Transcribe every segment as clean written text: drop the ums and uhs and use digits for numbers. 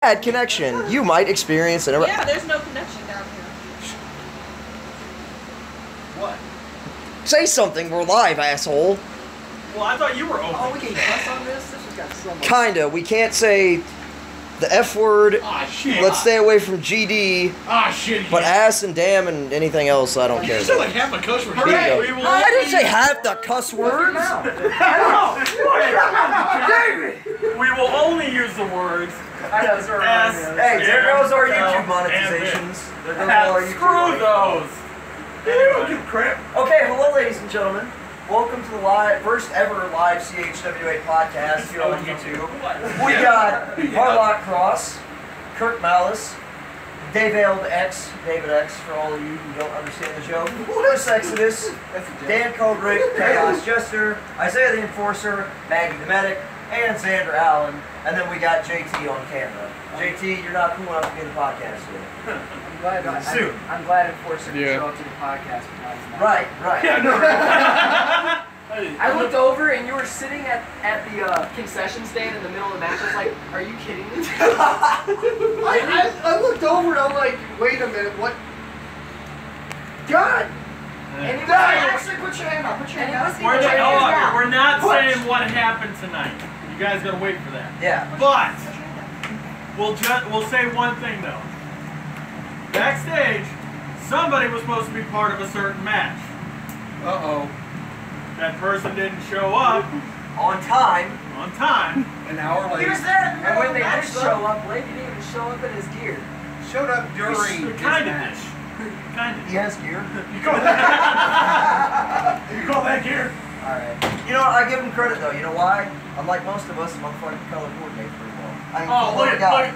bad connection. You might experience an Yeah, there's no connection down here. What? Say something. We're live, asshole. Well, I thought you were open. Oh, we can cuss on this? This has got so much. Kinda. We can't say the F word. Ah, shit. Let's stay away from GD. Ah, shit. But ass and damn and anything else, I don't care. You said like half a cuss word. Hooray. We will I didn't say half the cuss words. David! We will only use the words S. Hey, there goes our YouTube monetizations. There goes all our YouTube Screw those. Anyway. Okay, hello, ladies and gentlemen. Welcome to the first ever live CHWA podcast here on YouTube. We got Harlock Cross, Kirk Malice, David X for all of you who don't understand the joke, Chris Exodus, Dan Kobrick, Chaos Jester, Isaiah the Enforcer, Maggie the Medic, and Xander Allen. And then we got JT on camera. JT, you're not cool enough to be in the podcast today. I'm glad Enforcer can show up to the podcast, but not as much. Right. I looked over and you were sitting at the concession stand in the middle of the match. I was like, are you kidding me? I looked over and I'm like, wait a minute, what? God! And he was actually put your hand up. Put your hand up. We're not saying what happened tonight. You guys gotta wait for that. Yeah. But we'll say one thing though. Backstage, somebody was supposed to be part of a certain match. Uh-oh. That person didn't show up on time. An hour later. He was there. And when they did show up, Blake didn't even show up in his gear. Showed up during his match. Kind of. He has gear. You call that gear? Alright. You know what, I give him credit though. You know why? Unlike most of us, the motherfucker can color coordinate pretty well. I mean, look at that.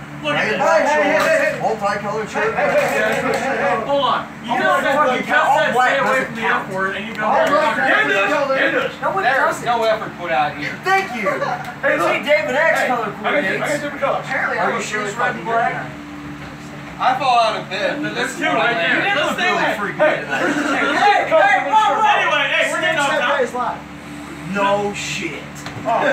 Multicolored shirt. Hold on. You just said stay away from the F word and you go No effort put out here. Thank you. Hey, see, David X color coordinates. I got different colors. Apparently, are you sure it's red and black? I fall out of bed. There's two right there. Let's stay away. Anyway, we're getting off now. No shit. Well,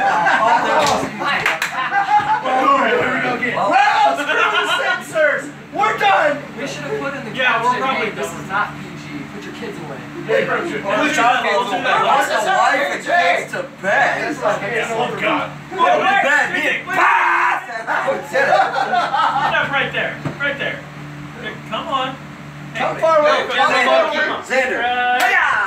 screw the censors! We're done! we should have put in the Yeah, we're caption, probably hey, this done. is not PG. Put your kids away. What's the life that gets to bed? Oh God. Go to bed, get Right there. Okay, come on. How far away? Xander.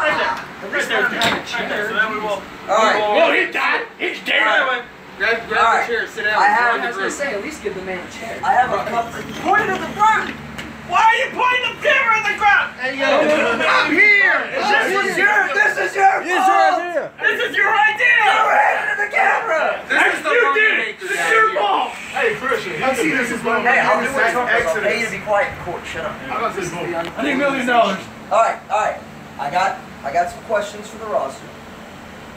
Right there. So then we will. Alright. Well, he died. He's dead. Grab the chair, sit down. I was going to say, at least give the man a chair. I have a cup pointed at the front. Why are you pointing the camera at the ground? I'm here! This is your idea. This is your idea. You're into the camera. This is the This is your ball. Hey, Christian, I see this as well. Hey, I'll do what I'll pay you to be quiet in court. Shut up. I need $1 million. Alright. I got some questions for the roster.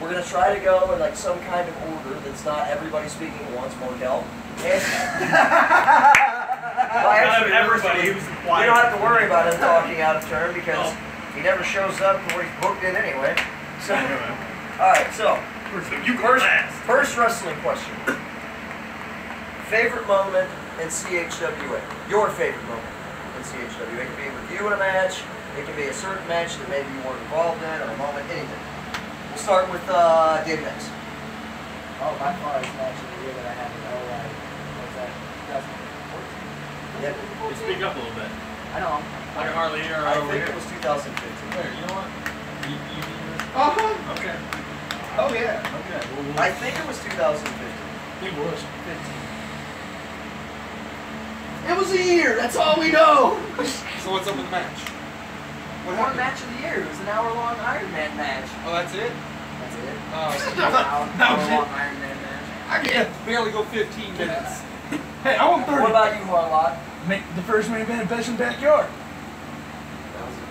We're gonna try to go in like some kind of order that's not everybody speaking at once, Markel. Everybody who's quiet. You don't have to worry about him talking out of turn because he never shows up to where he's booked in anyway. So, alright, so first wrestling question. Favorite moment in CHWA? Your favorite moment in CHWA? It can be a review in a match, it can be a certain match that maybe you weren't involved in, or a moment, anything. We'll start with David X. Oh, by far, it's match of the year that I had in LA. What was that? 2014? Yep. You speak up a little bit. I know. Like Harley here or I over think here. it was 2015. There, you know what? You Okay. Oh, yeah. Okay. Well, I think it was 2015. it was 15. It was a year, that's all we know. So what's up with the match? What happened? Match of the year. It was an hour-long Iron Man match. Oh, that's it? That's it. Hour-long Iron Man match. I can barely go 15 minutes. Hey, I want 30. What about you, Harlock? Make the first main event best in the backyard.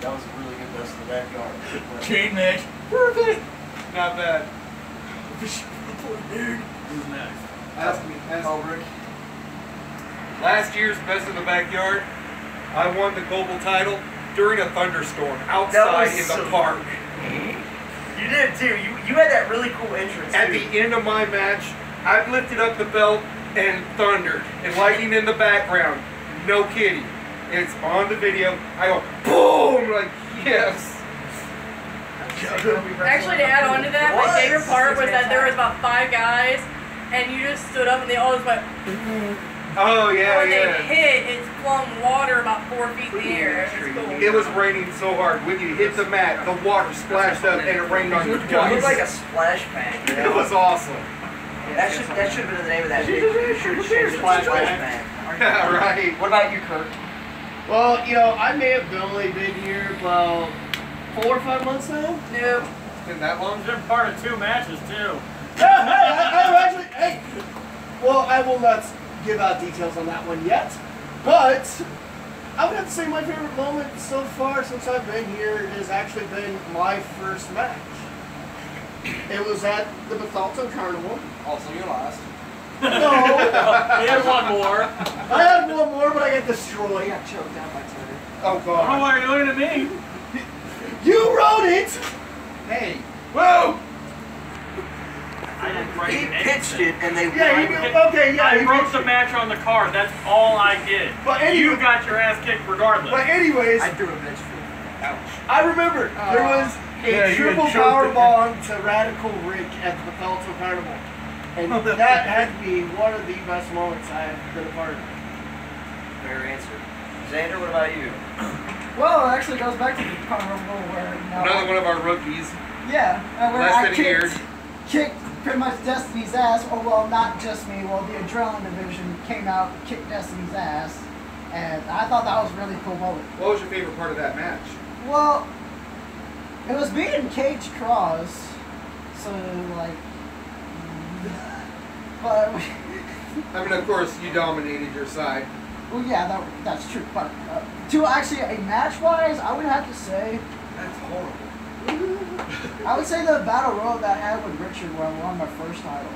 That was a really good best in the backyard. Chain match. Perfect. Not bad. Dude. Who's next? Ask me. Ulrich. Last year's best in the backyard, I won the global title during a thunderstorm That outside was in the so- park. You did too. You had that really cool entrance. At too. the end of my match, I lifted up the belt and thundered and lightning in the background. No kidding. It's on the video. I go, boom! Like, yes. Actually, to add on to that, my favorite part was that there was about 5 guys, and you just stood up and they all just went. Oh yeah, when yeah. they hit, it flung water about 4 feet in the air. It was cool. It was raining so hard. When you hit the mat, the water splashed up and it rained on you It looked twice. like a splash pad. It was awesome. That should have been the name of that video. You should have changed it to Splash Man. Yeah, right. What about you, Kirk? Well, you know, I may have only been here about 4 or 5 months now. Nope. It's been that long? It's been part of 2 matches, too. Hey, well, I will not give out details on that one yet, but I would have to say my favorite moment so far since I've been here has actually been my first match. It was at the Bethalto Carnival. Also, your last. No, He had one more. I had one more, but I got destroyed. got choked out by Teddy. Oh I don't know god. why you're looking at me. You wrote it. Hey, Whoa! I didn't write he pitched it and they Yeah, you won. did. Okay, yeah. I you wrote did. the match on the card. That's all I did. But anyway, You got your ass kicked regardless. But anyways, I threw a bitch for I remember there was Yeah, a you triple had choked power it. bomb to Radical Rick at the Bethalto Carnival. And that had to be one of the best moments I've been a part of. Fair answer. Xander, what about you? Well, it actually goes back to the carnival where Another one of our rookies. where Less I than a year. kicked pretty much Destiny's ass. Or well, not just me. Well, the Adrenaline division came out, kicked Destiny's ass, and I thought that was a really cool moment. What was your favorite part of that match? Well, it was beating Cage Cross, so like, but I mean, of course, you dominated your side. well, yeah, that's true. But to actually a match wise, I would have to say. That's horrible. I would say the battle royal that I had with Richard where I won my first title.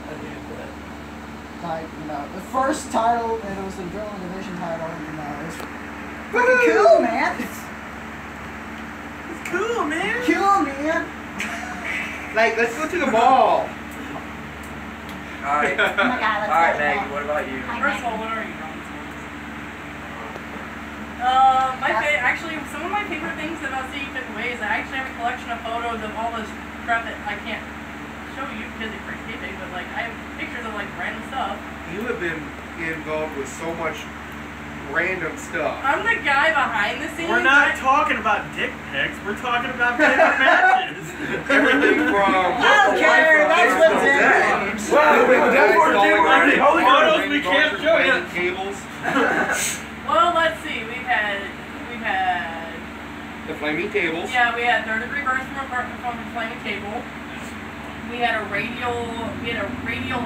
I hated that. Like, the first title, and it was the Adrenaline Division title, and it's freaking cool, man. It's Cool, man. cool, man. Like, let's go to the mall. Alright. Oh my god, let's Alright, go. Maggie, what about you? First of all, what are you? Actually, some of my favorite things about CHWA is I actually have a collection of photos of all this crap that I can't show you because it breaks taping, but like I have pictures of like random stuff. You have been involved with so much random stuff. I'm the guy behind the scenes. We're not talking about dick pics. We're talking about favorite matches. Everything from... I don't care, that's what's in it. Wow, that's what we're doing already. Holy Photos crap. we can't show you. Cables. Well, let's see. We've had The flaming tables. yeah, we had third degree burns from a flaming table. We had a radial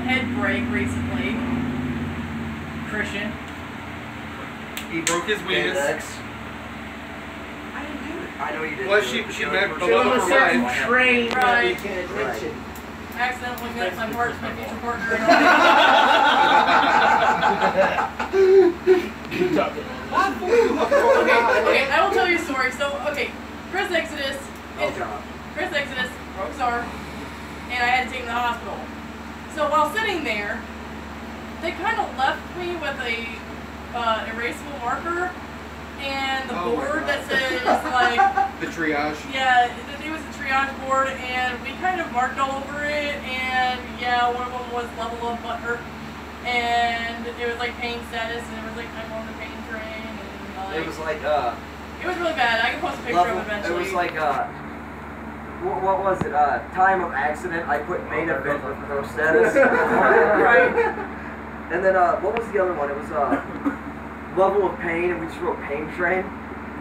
head break recently. Christian. He broke his wings. Dex. I didn't do it. I know you didn't. Well, do she it, but she the met other the person- love On a of her certain life. train that we Right. can't Right. mention. Accidentally met my future partner. Okay, I will tell you a story. So, okay, Chris Exodus broke his arm, and I had to take him to the hospital. So while sitting there, they kind of left me with a erasable marker and the Oh my board God. that says like, The triage. yeah, it was the triage board, and we kind of marked all over it, and yeah, one of them was level of butt hurt, and it was like pain status, and it was like I'm on the pain train, and like, It was like, it was really bad. I can post a picture level, of it eventually. it was like, what was it? Time of accident. I put made a bit of no status. Right. And then, what was the other one? It was, level of pain, and we just wrote pain train.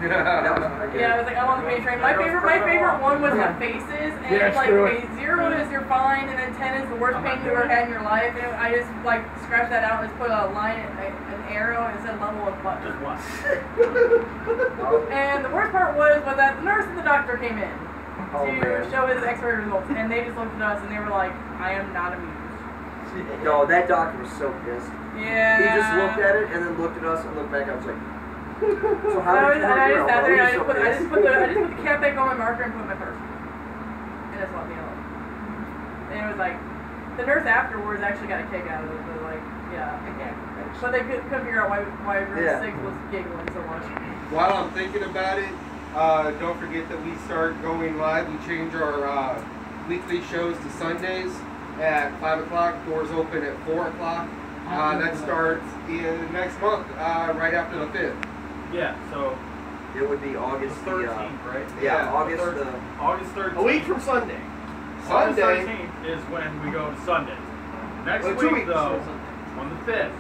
That was pretty good. Yeah, I was like, I'm on the pain train. My favorite one was the faces, and Yeah, it's like, screw okay, 0 is you're fine, and then 10 is the worst pain you've ever had in your life. And I just like scratched that out and just put a line, an arrow, and it said level of butt. Just one. And the worst part was that the nurse and the doctor came in Oh, to man. show his X-ray results, and they just looked at us and they were like, I am not amused. No, that doctor was so pissed. Yeah. He just looked at it and then looked at us and looked back. I was like, so how I did you just know? sat there and I So just put pissed. the cap back on my marker and put my purse. And that's what me alone. And it was like, The nurse afterwards actually got a kick out of it, but like, yeah. But they couldn't figure out why Room 6 was giggling so much. While I'm thinking about it, don't forget that we start going live. We change our weekly shows to Sundays at 5 o'clock. Doors open at 4 o'clock. That starts in next month, right after the 5th. Yeah, so It would be August 13th, right? Yeah, August August 13th. A week from Sunday. August Sunday. 13th is when we go to Sundays. Next Well, 2 week, weeks though, from Sunday. on the 5th,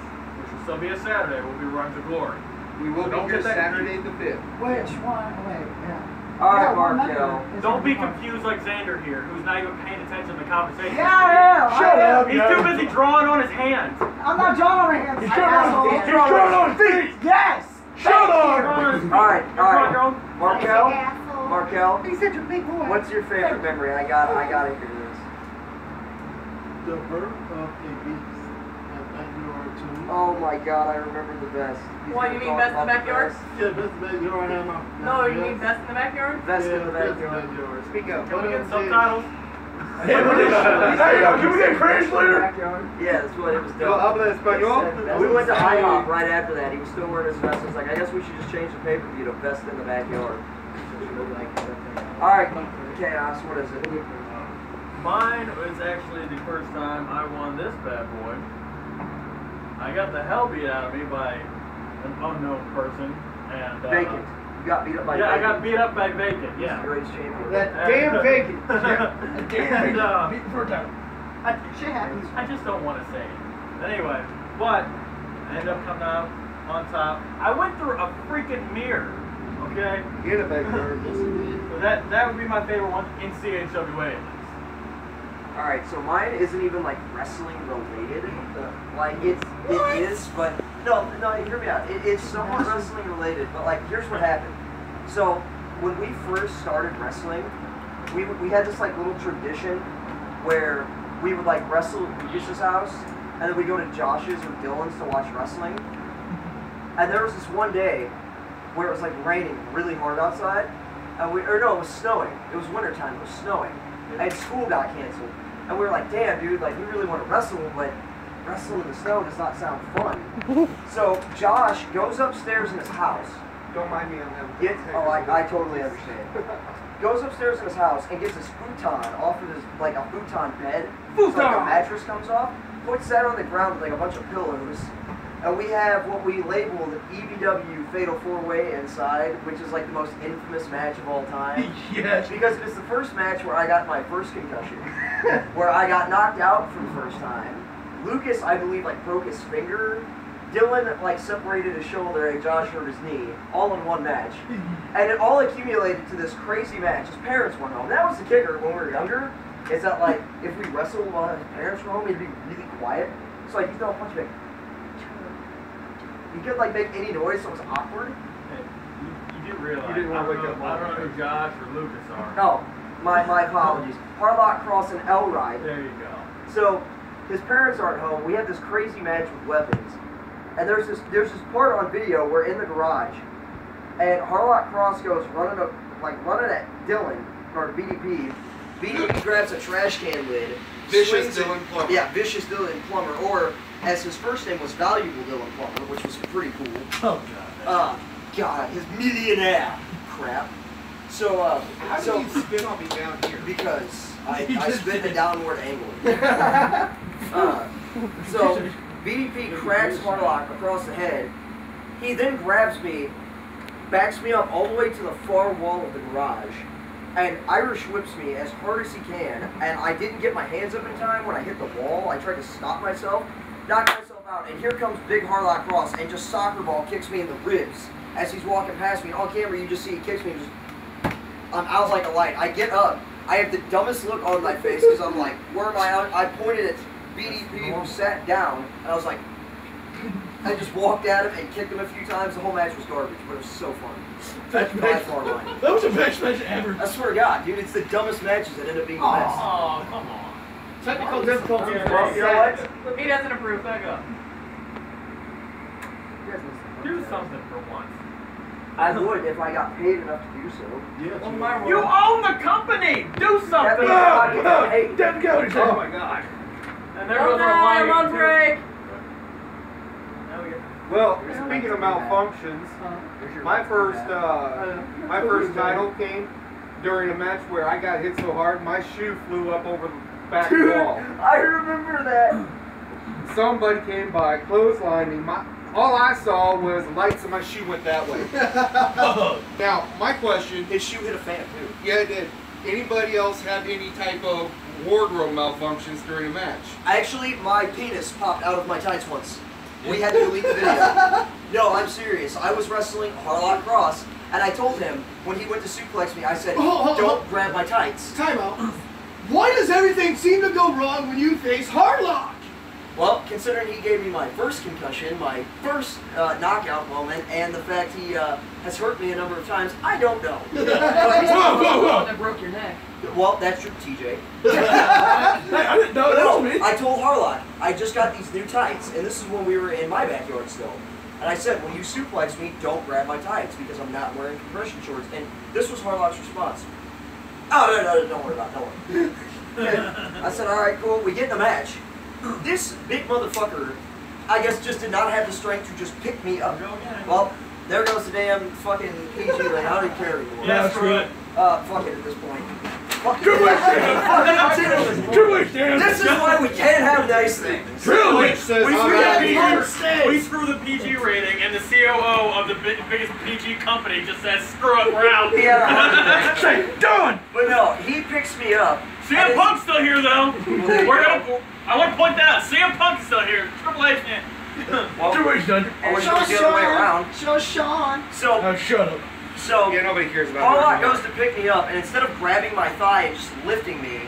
which will still be a Saturday, will be Run to Glory. We will So be don't here get that Saturday the 5th. Which one? Wait, yeah. All right, Yeah, one Markel. member is Don't be gonna confused like Xander here, who's not even paying attention to the conversation. Yeah, I am. Shut up. He's too busy drawing on his hands. I'm not drawing on my hands. He's drawing on his feet. Yes. Shut up. All right, Markel. Asshole. Markel. He's such a big boy. What's your favorite memory? I gotta hear this. The birth of a beast at backyard too. Oh my God, I remember the best. He's What, gonna you mean talk best in the about backyard? best. Yeah, best backyard I know. No, you mean best in the backyard? Best in the Best in the backyard. backyard. Speak up. Can we get subtitles? Hey, can we get translator? Yeah, that's what it was Yo done. habla español. We went to IHOP right after that. He was still wearing his vest. I was like, I guess we should just change the pay-per-view to Best in the Backyard. All right, Chaos, what is it? Mine was actually the first time I won this bad boy. I got the hell beat out of me by an unknown person. And Vacant. You got beat up by yeah, Vacant. I got beat up by Vacant, He's the yeah. greatest champion. That damn vacant. And, Beat the first time. Shit happens. I just don't want to say it. Anyway, but I ended up coming out on top. I went through a freaking mirror, okay? In the backyard. So that would be my favorite one in CHWA. All right, so mine isn't even like wrestling related. Like it is, but no, hear me out. It's somewhat wrestling related, but like here's what happened. So when we first started wrestling, we had this like little tradition where we would like wrestle at Lucas's house, and then we go to Josh's or Dylan's to watch wrestling. And there was this one day where it was like raining really hard outside, and it was snowing. It was wintertime. It was snowing, and school got canceled. And we were like, damn, dude, like we really want to wrestle, but wrestling in the snow does not sound fun. So Josh goes upstairs in his house. Don't mind me on them. I totally understand. Goes upstairs in his house and gets his futon off of his, like a futon bed. So like a mattress comes off, puts that on the ground with like a bunch of pillows. And we have what we label the EBW Fatal 4-Way inside, which is like the most infamous match of all time. Yes. Because it is the first match where I got my first concussion, where I got knocked out for the first time. Lucas, I believe, like broke his finger. Dylan, like separated his shoulder, and Josh hurt his knee, all in one match. And it all accumulated to this crazy match. His parents went home. That was the kicker when we were younger, is that like, if we wrestled while his parents were home, he'd be really quiet. So like, he'd throw a punch like, he couldn't like make any noise, so it was awkward. Hey, you do realize You didn't want to wake up I don't know who Josh or Lucas are. Oh, my apologies. Harlock Cross and L-Ride. There you go. So, his parents aren't home. We have this crazy match with weapons. And there's this part on video where in the garage, and Harlock Cross goes running at Dylan, or BDP. BDP grabs a trash can lid. Vicious swings it- Dylan Plummer. Yeah, Vicious Dylan Plummer, or as his first name was Valuable Dylan Plummer, which was pretty cool. Oh God. God, his millionaire crap. So, How do you spin on me down here? because I spin the downward angle. So BDP cracks Harlock across the head. He then grabs me, backs me up all the way to the far wall of the garage, and Irish whips me as hard as he can. And I didn't get my hands up in time when I hit the wall. I tried to stop myself, knocked myself out, and here comes Big Harlock Cross and just soccer ball kicks me in the ribs as he's walking past me. And on camera, you just see he kicks me. I'm out like a light. I get up. I have the dumbest look on my face because I'm like, where am I? I pointed at BDP who sat down, and I was like, I just walked at him and kicked him a few times. The whole match was garbage, but it was so fun. Best By match. far mine. That was the best match ever. I swear to God, dude, it's the dumbest matches that end up being the best. Oh, come on. Technical difficulties. Well, you know what? He doesn't approve. Back up. Do something for once. I would if I got paid enough to do so. Yeah, On my You roll. own the company! Do something! Hey. Devin Cody. Oh my god. And there goes our line. I'm on break. Well, speaking of malfunctions, my first title came during a match where I got hit so hard my shoe flew up over the back wall. I remember that. Somebody came by, clotheslined me. All I saw was lights and my shoe went that way. Now, my question... His shoe hit a fan, too. Yeah, it did. Anybody else have any type of wardrobe malfunctions during a match? Actually, my penis popped out of my tights once. We had to delete the video. No, I'm serious. I was wrestling Harlock Cross, and I told him, when he went to suplex me, I said, don't grab my tights. Time out. Why does everything seem to go wrong when you face Harlock? Well, considering he gave me my first concussion, my first knockout moment, and the fact he has hurt me a number of times, I don't know. That broke your neck. Well, that's true, TJ. I didn't know that was me. I told Harlock, I just got these new tights, and this is when we were in my backyard still. And I said, when you suplex me, don't grab my tights, because I'm not wearing compression shorts. And this was Harlock's response. Oh, no, don't worry about it, don't worry. I said, all right, cool, we get in a match. This big motherfucker, I guess, just did not have the strength to just pick me up. Well, there goes the damn fucking PG lane. I don't care anymore. Yeah, screw it. Fuck it at this point. Fuck Triple H, it. Triple H, damn. This is why we can't have nice things. Triple H says, We screw the PG rating, and the COO of the biggest PG company just says, screw it, we're out. Yeah. Say, done. But no, he picks me up. CM Punk's still here, though. I want to point that out. CM Punk's still here. Triple H, man. Well, Triple H done. I wish it was the other way around. Show Sean. So, Now shut up. Yeah, nobody cares about Harlock goes to pick me up, and instead of grabbing my thigh and just lifting me,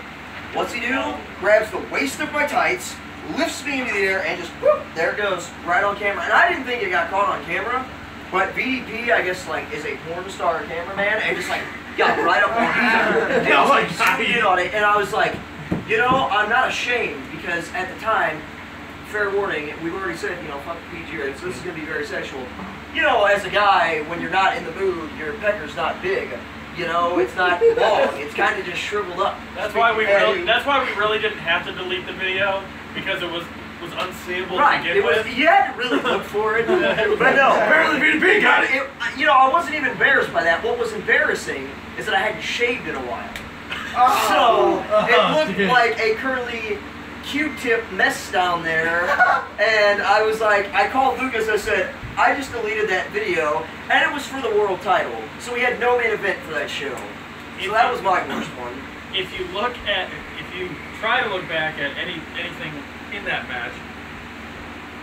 what's he do? Grabs the waist of my tights, lifts me into the air, and just whoop, there it goes, right on camera. And I didn't think it got caught on camera, but VDP, I guess, like, is a porn star cameraman, and just like got right up on me and just like zoomed in on it. And I was like, you know, I'm not ashamed, because at the time, fair warning, we've already said, you know, fuck the PG rating, so this is gonna be very sexual. You know, as a guy, when you're not in the mood, your pecker's not big. You know, it's not long. It's kind of just shriveled up. That's why we really didn't have to delete the video, because it was unseeable to begin with. You had to really look for it. But no. Apparently VDP got it. You know, I wasn't even embarrassed by that. What was embarrassing is that I hadn't shaved in a while. So, it looked like a curly Q-tip mess down there. And I was like, I called Lucas, I said, I just deleted that video, and it was for the world title. So we had no main event for that show. So that was my worst one. If you try to look back at anything in that match,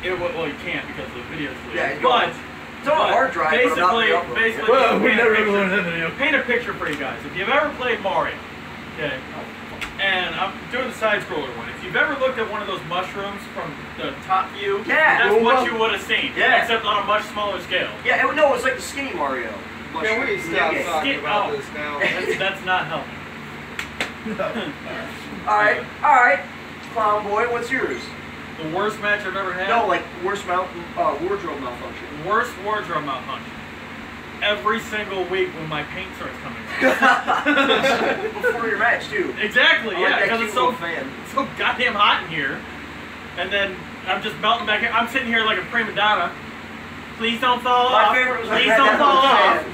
well, you can't because the video's deleted. Yeah, but it's on a hard drive, basically, well, we never really learned that video. Paint a picture for you guys. If you've ever played Mario, okay, and I'm doing the side scroller one. If you've ever looked at one of those mushrooms from the top view, that's what you would have seen, except on a much smaller scale. Yeah, no, it was like the skinny Mario. Can we stop talking about this now? That's not helping. Alright, Clown Boy, what's yours? The worst match I've ever had? No, like, worst wardrobe malfunction. Worst wardrobe malfunction. Every single week when my paint starts coming out. Before your match, too. Exactly, yeah, because it's so fan. goddamn hot in here. And then I'm just melting back here. I'm sitting here like a prima donna. Please don't fall off. My favorite was Please don't fall off.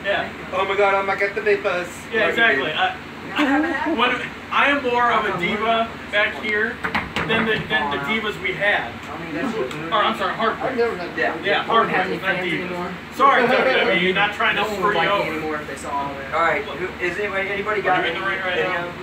Yeah. Oh my god, I'm not at the vapors. Yeah, exactly. I am more of a diva back here than the divas we had. Or I'm sorry, Heartbreak. I've never had that. Yeah, Heartbreak, not divas. Sorry, WWE, not trying to screw you over. anymore if they saw all that. Alright, is anybody got Are you in the ring right now?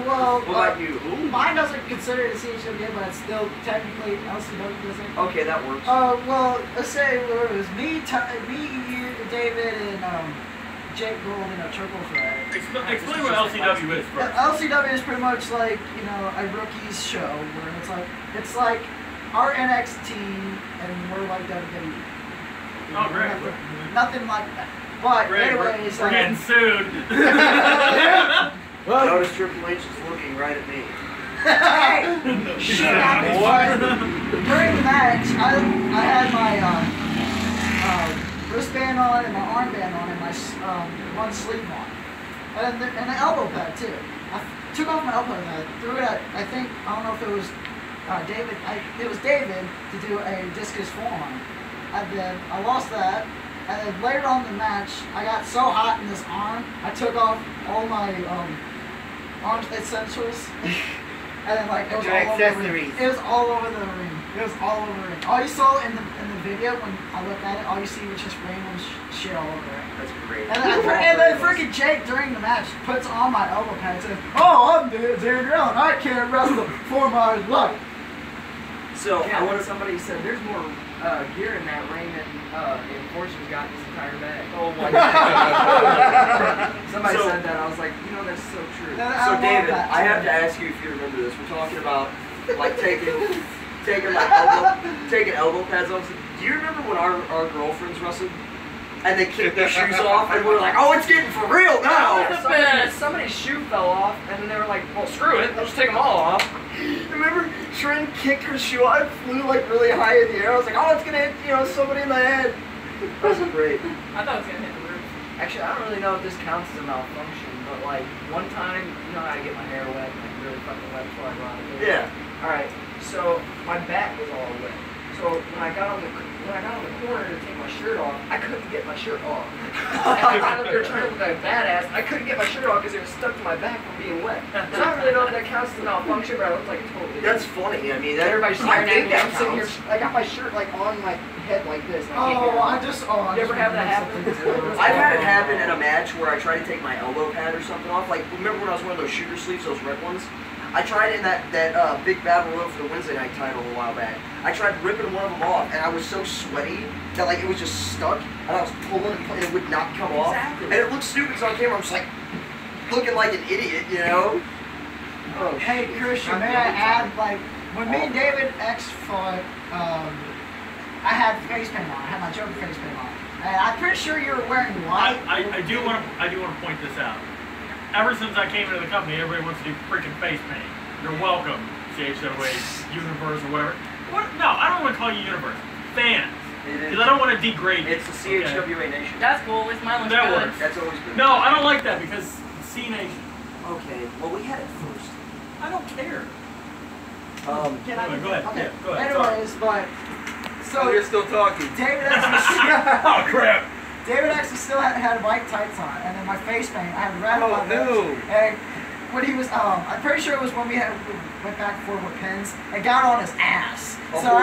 Well, What about you? mine doesn't consider it a CHWA, but it's still technically LCW, doesn't it? Okay, that works. Well, let's say it was me, you, David, and Jake Gold in a triple threat. Explain what LCW is first. LCW is pretty much like, you know, a rookies show where it's like our NXT and we're like WWE. You know, Oh, great. Nothing like that. But Great, anyways, we're getting sued. Notice Triple H is looking right at me. hey, shit happens. During the match, I had my wristband on and my armband on and my one sleeve on. and the elbow pad too. I took off my elbow pad, threw it at, I don't know if it was David, it was David to do a discus forearm. And then I lost that, and then later on in the match, I got so hot in this arm, I took off all my arm essentials, and then like it was all over the ring. It was all over the ring. It was all over the ring. All you saw in the video when I looked at it, all you see was just random shit all over it. That's great. And then freaking Jake during the match puts on my elbow pad and says, "Oh, I'm Darren Dillon. I can't wrestle for my life." So somebody said there's more gear in that ring than Enforcer's got in his entire bag. Oh my God. Somebody said that. I was like, that's so true. So David, I have to ask you if you remember this. We're talking about like taking elbow pads off. Do you remember when our girlfriends wrestled and they kicked their shoes off and we were like, oh, it's getting for real now? Somebody's shoe fell off and then they were like, well, screw it, I'll just take them all off. Remember, Trin kicked her shoe off and flew like really high in the air. I was like, oh, it's gonna hit somebody in the head. That was great. I thought it was gonna hit the roof. Actually, I don't really know if this counts as a malfunction, but like one time, you know how I get my hair wet, like really fucking wet before I go out of here? Yeah. Alright, so my back was all wet. So when I got on the corner to take my shirt off, I couldn't get my shirt off. And I was trying to look like a badass. I couldn't get my shirt off because it was stuck to my back from being wet. So I don't really know if that counts as a malfunction, but I looked like a total idiot. That's funny. I mean, everybody's staring at me. I'm sitting here. Counts. I got my shirt like on my head like this. And I You ever have that happen? I've had it happen in a match where I tried to take my elbow pad or something off. Like, remember when I was wearing those shooter sleeves, those red ones? I tried in that big battle royal for the Wednesday night title a while back. I tried ripping one of them off, and I was so sweaty that like it was just stuck, and I was pulling and it would not come off. And it looked stupid because on camera I'm just like looking like an idiot, you know? Oh, hey Christian, may I add, like when me and David X fought, I had face paint on. I had my Joker face paint on, and I'm pretty sure you were wearing white. I do want to point this out. Ever since I came into the company, everybody wants to do freaking face paint. You're welcome, CHWA, Universe, or whatever. What? No, I don't want to call you Universe. Fans. Because I don't want to degrade you. It's the CHWA Nation. That's cool. At least mine looks that good. works. That's always good. No, I don't like that because C Nation. Okay, well, we had it first. I don't care. Can I? Go ahead. Okay. Yeah, go ahead. Anyways, but So you're still talking. David X Oh crap! David actually still had white tights on, and then my face paint, I had red on my lips. No. And when he was, I'm pretty sure it was when we went back and forth with pins, and got on his ass. Oh, So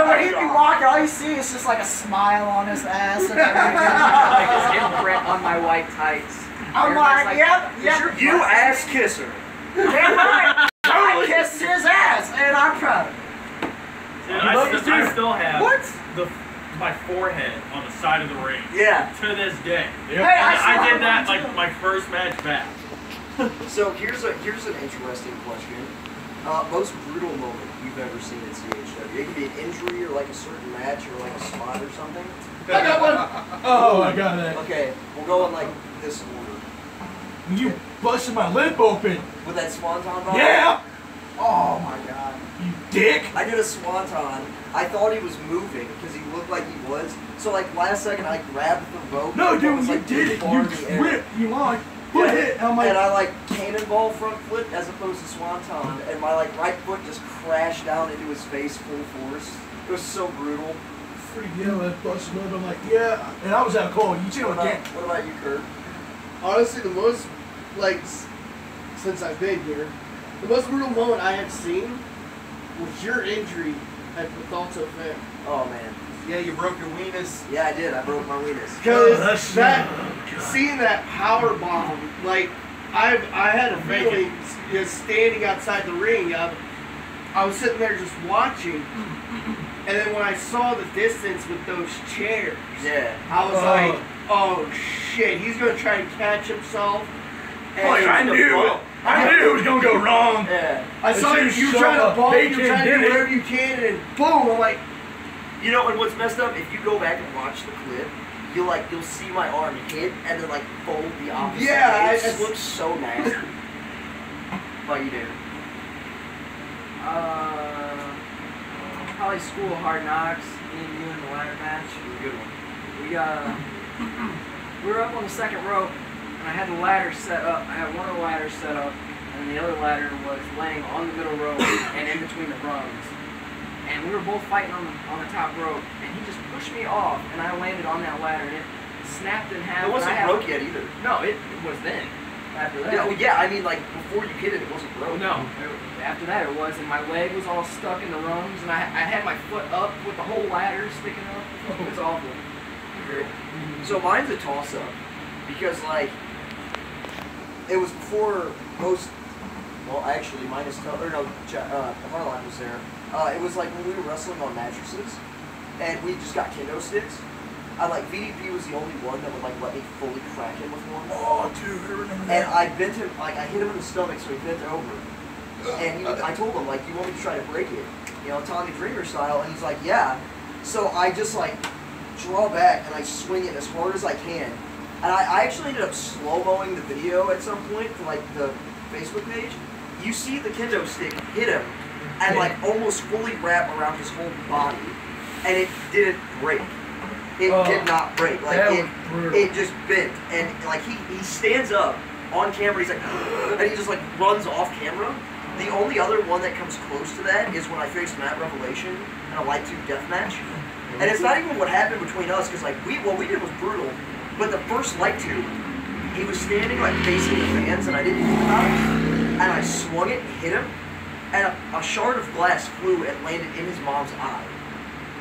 when he'd be walking, all you see is just like a smile on his ass and everything. like his imprint on my white tights. I'm like, yep. You ass kisser. Damn right. I kissed his ass, and I'm proud of it. Dude, I still have my forehead on the side of the ring. Yeah. To this day. Hey, And I did that like my first match back. So here's an interesting question. Most brutal moment you've ever seen in CHW. It could be an injury or like a certain match or like a spot or something. I got one. Oh, I got it. Okay, we'll go in like this order. You busted my lip open. With that swanton bomb? Yeah. Oh my god. You dick. I did a swanton. I thought he was moving because he looked like he was. So like last second I grabbed the rope. No, dude, was, you like, did it. far You in the air. ripped. You like put it. And I'm like, and I like cannonball front flip as opposed to swanton, and my like right foot just crashed down into his face full force. It was so brutal. freak yeah, that busted my lip. I'm like, yeah. And I was out cold. You chill again. What about you, Kurt? Honestly, the most, like, since I've been here, the most brutal moment I have seen was your injury at the Thalto Fair. Oh, man. Yeah, you broke your weenus. Yeah, I did. I broke my weenus. Because seeing that power bomb, like, I had a feeling just standing outside the ring. I was sitting there just watching, and then when I saw the distance with those chairs, yeah, I was like, oh shit, he's gonna try to catch himself. And I knew it was gonna go wrong. Yeah. I saw you trying to bump, you trying to do whatever you can, and boom, I'm like, you know, and what's messed up, if you go back and watch the clip, you'll see my arm hit and then like fold the opposite way. It just looks so nasty. What you do? Probably School of Hard Knocks, me and you in the ladder match. Good one. We were up on the second rope, and I had the ladder set up. I had one of the ladders set up, and the other ladder was laying on the middle rope and in between the rungs. And we were both fighting on the top rope, and he just pushed me off, and I landed on that ladder, and it snapped in half. It wasn't broke yet either. No, it was then. After that. Yeah, well, yeah, I mean, like, before you hit it, it wasn't broke. No, after that it was, and my leg was all stuck in the rungs, and I had my foot up with the whole ladder sticking up. It was awful. So mine's a toss-up, because, like, it was before most, well, actually, minus, or no, Harlock was there. It was like when we were wrestling on mattresses, and we just got kendo sticks. VDP was the only one that would, like, let me fully crack him with one. Oh, dude, I remember that. And I bent him, like, I hit him in the stomach, so he bent over. And I told him, like, you want me to try to break it? You know, Tommy Dreamer style, and he's like, yeah. So I just, like, draw back, and I swing it as hard as I can. And I actually ended up slow-moing the video at some point for, like, the Facebook page. You see the kendo stick hit him, and, like, almost fully wrap around his whole body. And it didn't break. It did not break. Like, it just bent. And, like, he stands up on camera, he's like, and he just, like, runs off camera. The only other one that comes close to that is when I faced Matt Revelation in a Light 2 death match. And it's not even what happened between us, because, like, what we did was brutal. But the first Light 2, he was standing, like, facing the fans, and I didn't think about it. And I swung it and hit him, and a shard of glass flew and landed in his mom's eye.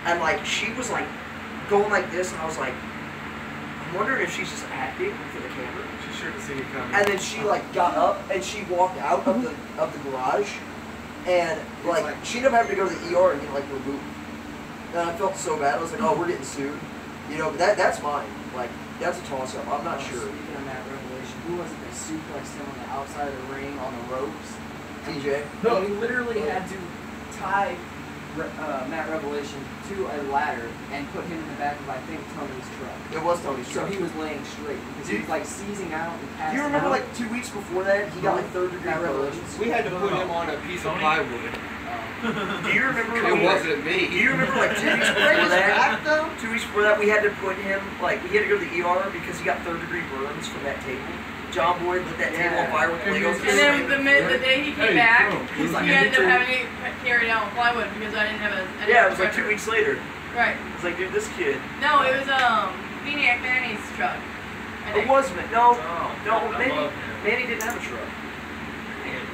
And, like, she was, like, going like this, and I was like, I'm wondering if she's just acting for the camera. She sure to see me coming. And then she, like, got up, and she walked out of the garage, and, like, she ended up having to go to the ER and get, like, removed. And I felt so bad. I was like, oh, we're getting sued. You know, but that's mine. Like, that's a toss-up. I'm not sure. Speaking of Matt Revelation, who was it that suplexed him on the outside of the ring on the ropes? TJ? No, he literally had to tie Matt Revelation to a ladder and put him in the back of, I think, Tony's truck. It was Tony's truck. So he was laying straight because he was, like, seizing out and passing out. Do you remember, like, 2 weeks before that, he got, like, third-degree revelations? We had to put him on a piece of plywood. Do you remember? It wasn't me. Do you remember, like, 2 weeks before that? 2 weeks before that, we had to put him, like, we had to go to the ER because he got third-degree burns from that table. John Boyd lit that table on fire with Legos. And then the day he came back, he ended up having it carried out with plywood because I didn't have a. Yeah, it was like 2 weeks later. Right. It's like, dude, this kid. No, it was Maniac Manny's truck. It was no, Manny didn't have a truck.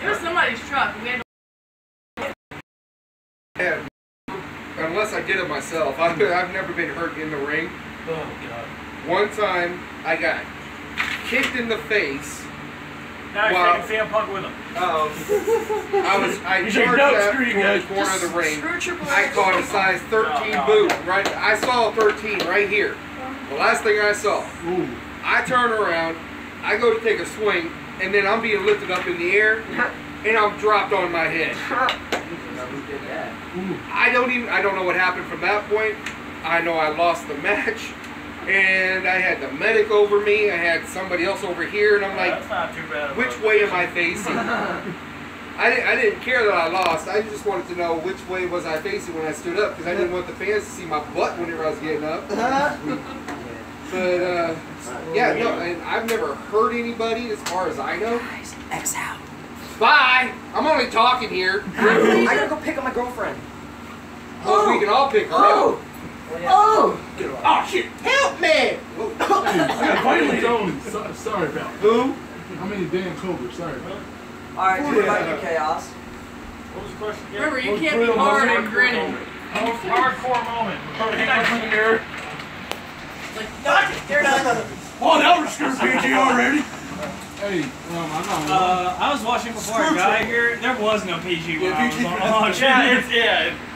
It was somebody's truck. We had. And unless I did it myself, I've never been hurt in the ring. Oh, God. One time, I got kicked in the face. Now he's taking CM Punk with him. I charged up toward the corner of the ring. I caught a size 13 boot. Right, I saw a 13 right here. The last thing I saw. Ooh. I turn around, I go to take a swing, and then I'm being lifted up in the air, and I'm dropped on my head. I don't know what happened from that point. I know I lost the match. And I had the medic over me, I had somebody else over here, and I'm like, that's not too bad. which way am I facing? I didn't care that I lost, I just wanted to know which way was I facing when I stood up, because I didn't want the fans to see my butt whenever I was getting up. But, yeah, no, and I've never hurt anybody as far as I know. Guys, X out. Bye! I'm only talking here. I gotta go pick up my girlfriend. Well, we can all pick her up. Oh, shit. Help me! I got finally Tony. Sorry about it. Who? I'm in the damn Cobra. Sorry about it. Alright, what about you, Chaos? What was the question again? Remember, you can't be hard and grinning. Most hardcore moment. Here. Like, no, you're done. Oh, now we're screwed PG already. Hey, I'm not. I was watching before I got here. There was no PG when I was on.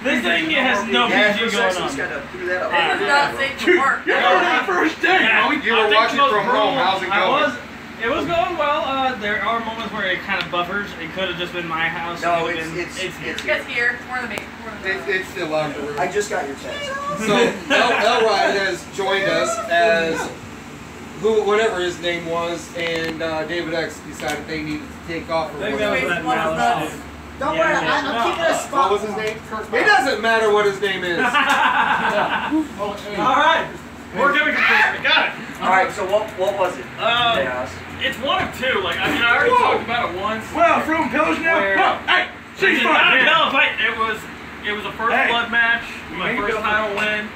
This thing here has no PG going on. This is not safe for work. You're that first day. You were watching from home. How's it going? It was going well. There are moments where it kind of buffers. It could have just been my house. No, it's here. We're in the It's still locked room. I just got your text. So Elrod has joined us as whatever his name was, and David X decided they needed to take off. Don't worry, I'm keeping a spot. What was his name? It doesn't matter what his name is. All right. We're gonna complete. Got it. Alright, so what was it? Chaos. It's one of two. Like, I mean, I already talked about it once. Well, from pillars now. Hey, she's fine. It was a first blood match, my first title win,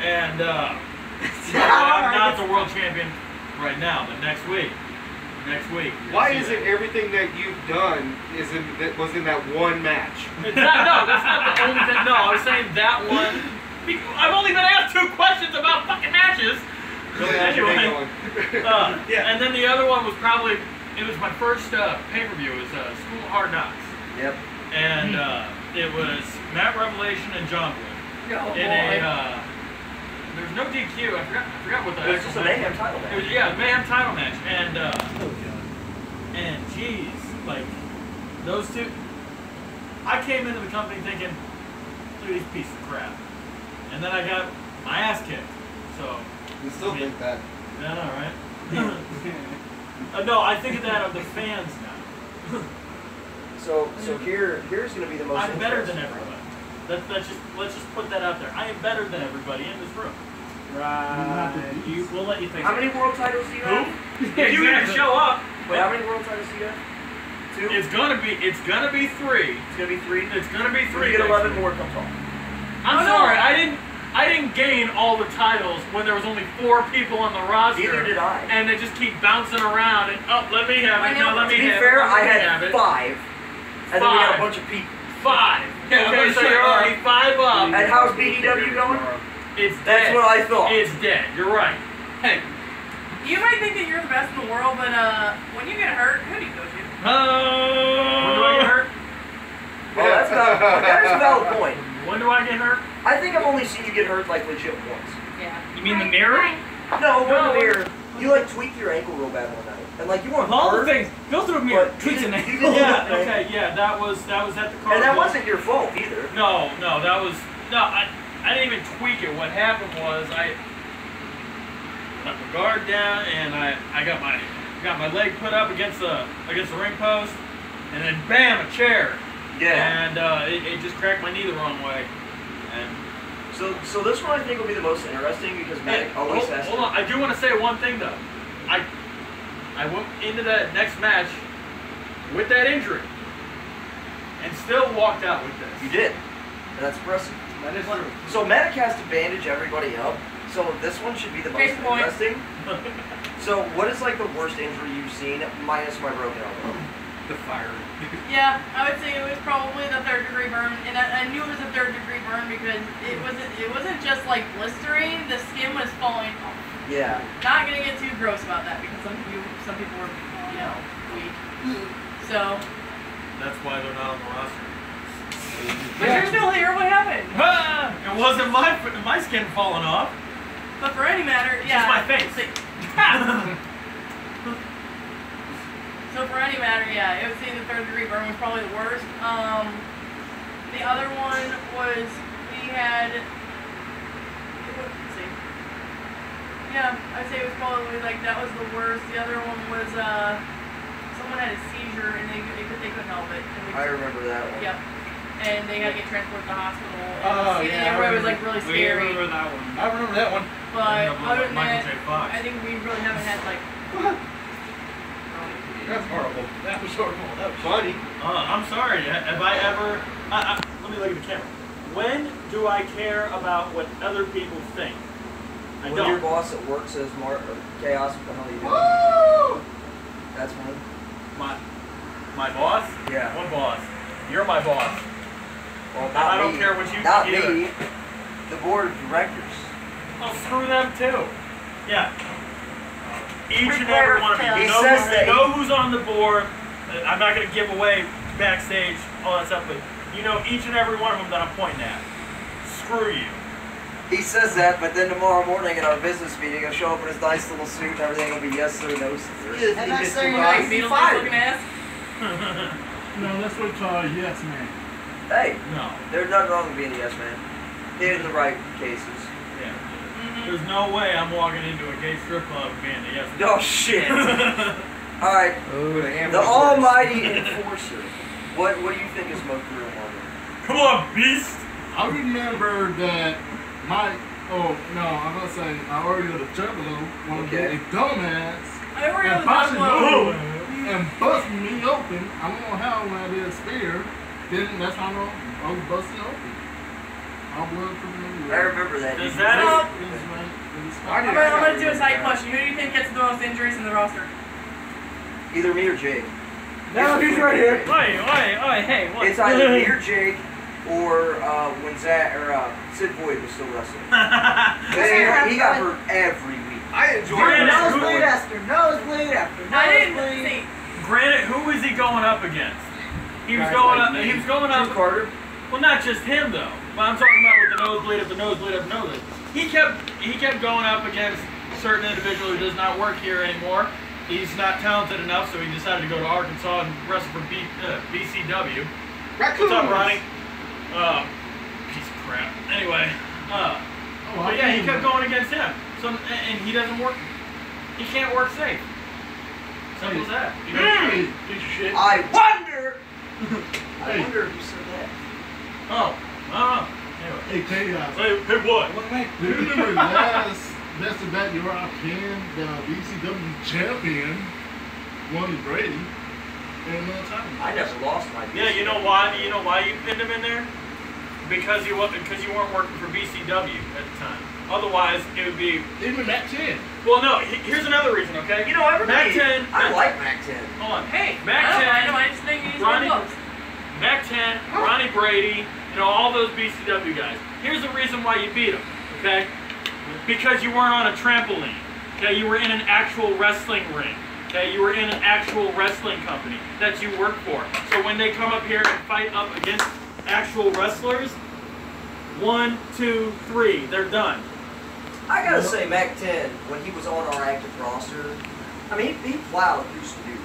and I'm not the world champion right now, but next week. Why isn't everything that you've done was in that one match? No, that's not the only thing. No, I was saying that one. I've only been asked 2 questions about fucking matches. Anyway, and then the other one was probably, it was my first pay-per-view. It was School of Hard Knocks. Yep. And it was Matt Revelation and John Wood. There's no DQ. I forgot what the. It was just a Mayhem title match. It was, yeah, Mayhem title match, and geez, like those two. I came into the company thinking, look at these pieces of crap, and then I got my ass kicked. So. You still think that? Yeah, no, right? No, I think of that of the fans now. So here's gonna be the most. I'm better than everybody. Let's just put that out there. I am better than everybody in this room. Right. We'll let you think. How many world titles do you have? Yeah, you didn't show up. Wait, how many world titles do you have? 2? It's gonna be 3. It's gonna be 3. It's gonna be 3. You get 11 more come talk. I'm sorry, I didn't gain all the titles when there was only 4 people on the roster. Neither did I. And they just keep bouncing around and let me have it. No, let me have it. To be fair, I had 5. And then we had a bunch of people. 5. Okay, so you're already 5 up. And how's BDW going? It's dead. That's what I thought. It's dead. You're right. Hey. You might think that you're the best in the world, but when you get hurt, who do you go to? When do I get hurt? Well, that is a valid point. When do I get hurt? I think I've only seen you get hurt like legit once. Yeah. You mean the mirror? No, the mirror. You like tweaked your ankle real bad one night, and like you weren't all hurt. the things. Go through a mirror. Tweak an ankle. Yeah. Okay. Yeah. That was at the car. And that wasn't your fault either. No. That was I didn't even tweak it. What happened was I let my guard down and I got my leg put up against the ring post, and then bam, a chair. Yeah. And it just cracked my knee the wrong way. And so this one I think will be the most interesting because Matt always has. Hold on, I do want to say one thing though. I went into that next match with that injury and still walked out with this. You did. And that's impressive. That is true. So Medic has to bandage everybody up. So this one should be the most interesting. So what is like the worst injury you've seen minus my broken elbow? The fire. Yeah, I would say it was probably the 3rd-degree burn, and I knew it was a 3rd-degree burn because it wasn't just like blistering; the skin was falling off. Yeah. Not gonna get too gross about that because some people were weak. So. That's why they're not on the roster. But you're still here. What happened? It wasn't my skin falling off. But for any matter, yeah. Just my face. So for any matter, yeah, it was the 3rd-degree burn was probably the worst. The other one was we had. Let's see. Yeah, I'd say it was probably like that was the worst. The other one was someone had a seizure and they couldn't help it. And I remember that one. Yep. And they had to get transported to the hospital. Oh, And yeah. everybody was like really scary. We remember that one. I remember that one. But other than Michael that, J. Fox. I think we really haven't had like. That's horrible. That was horrible. That was Funny. I'm sorry. Have I ever? Let me look at the camera. When do I care about what other people think? I When don't. your boss at work says Chaos, what the hell are you doing? Woo! That's one. My boss? Yeah. What boss? You're my boss. Well, I don't care what you not think either. me. The board of directors. Oh, screw them too. Yeah. Each and every one of you. He You know, says that you know who's on the board. I'm not going to give away backstage, all that stuff, but you know each and every one of them that I'm pointing at. Screw you. He says that, but then tomorrow morning at our business meeting, he'll show up in his nice little suit and everything will be yes sir, no sir. And that's saying Like Beetlejuice looking ass. No, that's what yes man. Hey, No. there's nothing wrong with being a yes man. In the right cases. Yeah. There's no way I'm walking into a gay strip club and being a yes man. Oh shit. Alright. The almighty enforcer. What do you think is most brutal moment? Come on, beast! I remember that my Oh, no, I'm gonna say I already know the juggalo wanna be a dumbass I already and know the and busting me open. I don't know how when I did a spear. Then that's how I was busting open. All blood from the I remember that. Does that I'm gonna do a side question. Who do you think gets the most injuries in the roster? Either me or Jake. No, he's right here. Wait, hey, what? It's either me or Jake, or when Sid Boyd was still wrestling. he got hurt every week. I enjoy it. Nosebleed after nosebleed after nosebleed. Granted, who was he going up against? He was going up. He was going up. Carter. Well, not just him though. But I'm talking about with the nosebleed after nosebleed after nosebleed. He kept going up against a certain individual who does not work here anymore. He's not talented enough, so he decided to go to Arkansas and wrestle for BCW. Raccoons. What's up, Ronnie? Piece of crap. Anyway, but yeah, he kept going against him. So and he doesn't work. He can't work safe. Simple as that. You know, piece of shit. I wonder who said that. Oh, I don't know. Anyway. Hey, chaos. Hey, what? Do you remember last Best of That European, the BCW champion, won Brady in another time? I never lost my BCW. Yeah, you know why? You know why you pinned him in there? Because you weren't working for BCW at the time. Otherwise, it would be even Mac 10. Well, no. Here's another reason. Okay. You know, everybody. Mac 10. I like Mac 10. Hold on. Hey, Mac 10. I know. I just think he's Ronnie, one of those. Mac 10, Ronnie Brady, you know, all those BCW guys. Here's the reason why you beat them, okay? Because you weren't on a trampoline, okay? You were in an actual wrestling ring, okay? You were in an actual wrestling company that you work for. So when they come up here and fight up against actual wrestlers, 1, 2, 3, they're done. I gotta say, Mac 10, when he was on our active roster, I mean, he plowed through some dudes.